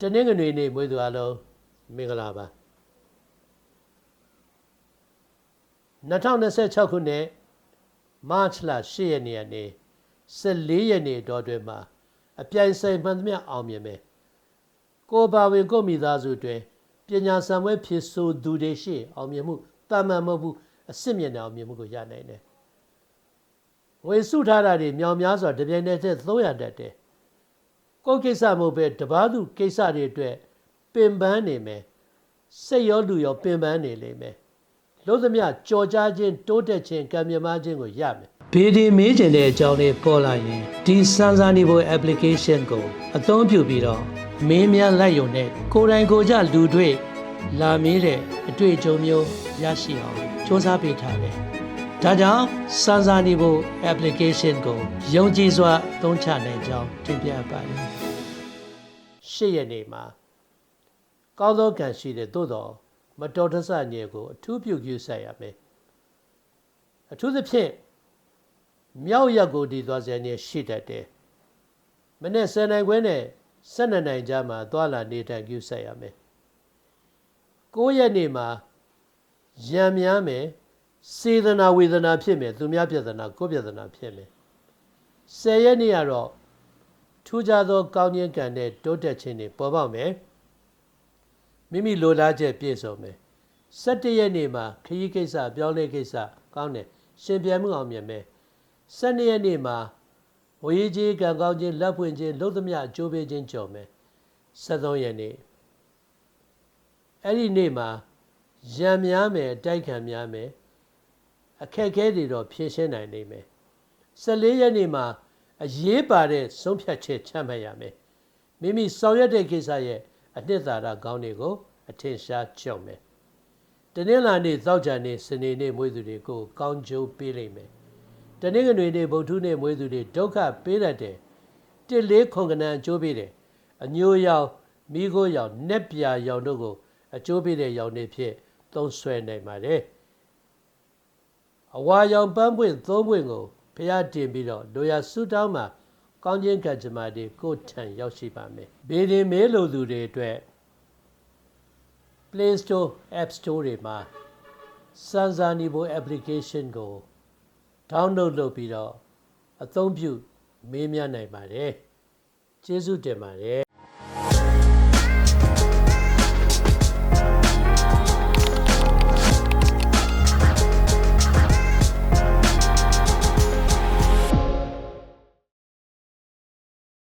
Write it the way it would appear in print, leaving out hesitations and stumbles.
တနင်္ဂနွေနေ့မွေးသူအလုံးမင်္ဂလာပါ2026ခုနှစ်မတ်လ10ရက်နေ့ကနေ14ရက်နေ့တော်တွင်မှာအပြိုင်ဆိုင်မှန်သမျှအောင်မြင်မယ်ကိုပါဝင်ကိုမိသားစုတွင်ပညာစံပွဲဖြစ်ဆိုသူတွေရှိအောင်မြင်မှုတာမန်မဟုတ်ဘူးအစစ်မြင့်တဲ့အောင်မြင်မှုကိုရနိုင်တယ်ငွေစုထားတာတွေမြောင်များစွာတပြိုင်တည်း300တက်တယ်ကိုယ်ကိစ္စမဟုတ်ပဲတပားသူကိစ္စတွေအတွက်ပင်ပန်းနေမယ်စိတ်ရောလူရောပင်ပန်းနေလိမ့်မယ်လို့သမျှကြော်ကြားခြင်းတိုးတက်ခြင်းကံမြမခြင်းကိုရမယ်ဘေဒီမေးကျင်တဲ့အကြောင်းလေးပေါ်လာရင်ဒီစမ်းစာနေဖို့ application ကိုအသုံးပြုပြီးတော့မင်းများလိုက်ရုံနဲ့ကိုယ်တိုင်ကိုယ်ကြလူတွေ့လာမေးတဲ့အတွေ့အကြုံမျိုးရရှိအောင်စ조사ပေးထားတယ်ဒါကြောင့်စမ်းစာနေဖို့ application ကိုယုံကြည်စွာသုံးချနိုင်ကြောင်းတင်ပြပါတယ်8ရက်နေ့မှာကောင်းသောကံရှိတဲ့သို့တော်မတော်တဆညေကိုအထူးပြုပြုဆိုင်ရမယ်အထူးသဖြင့်မြောက်ရက်ကိုဒီသွားစရာညေရှိတတ်တယ်မနေ့10နိုင်ခွဲနဲ့12နိုင်ကြားမှာသွားလာနေထိုင်ပြုဆိုင်ရမယ်9ရက်နေ့မှာရံများမယ်စေတနာဝေဒနာဖြစ်မယ်သူများပြဿနာကိုယ်ပြဿနာဖြစ်မယ်10ရက်နေ့ကတော့ထူးခြားသောကောင်းခြင်းကံနဲ့တိုးတက်ခြင်းတွေပေါ်ပေါက်မယ်မိမိလိုလားချက်ပြည့်စုံမယ်17ရက်နေ့မှာခရီးကိစ္စပြောင်းလဲကိစ္စကောင်းတယ်ရှင်ပြန်မှုအောင်မြင်မယ်12ရက်နေ့မှာဝေးကြီးကံကောင်းခြင်းလက်ဖွင့်ခြင်းလုံသမျှအကျိုးပေးခြင်းကြော်မယ်13ရက်နေ့အဲ့ဒီနေ့မှာရံများမယ်တိုက်ခံများမယ်အခက်အခဲတွေတော့ဖြေရှင်းနိုင်နိုင်မယ်14ရက်နေ့မှာအရေးပါတဲ့ဆုံးဖြတ်ချက်ချမှတ်ရမယ်မိမိဆောင်ရွက်တဲ့ကိစ္စရဲ့အနှစ်သာရကောင်းတွေကိုအထင်ရှားကြောက်မယ်တနင်္လာနေ့သောကြာနေ့စနေနေ့မွေးသူတွေကိုကောင်းကျိုးပေးလိမ့်မယ်တနင်္ဂနွေနေ့ဗုဒ္ဓနေ့မွေးသူတွေဒုက္ခပေးတတ်တယ်1-4ခုံကနန်အကျိုးပေးတယ်အညိုရောင်မိခိုးရောင်နက်ပြာရောင်တို့ကိုအကျိုးပေးတဲ့ရောင်တွေဖြစ်သုံးဆွဲနိုင်ပါတယ်အဝါရောင်ပန်းပွင့်3ပွင့်ကိုဖျားတင်ပြီးတော့လိုရာဆုတောင်းမှာကောင်းခြင်းကံကြမ္မာတွေကိုထံရောက်ရှိပါမယ်ဘေဒီမေးလိုသူတွေအတွက် Play Store App Store တွေမှာ Sanzanibo application ကို download လုပ်ပြီးတော့အသုံးပြုမေးမြန်းနိုင်ပါတယ်ကျေးဇူးတင်ပါတယ်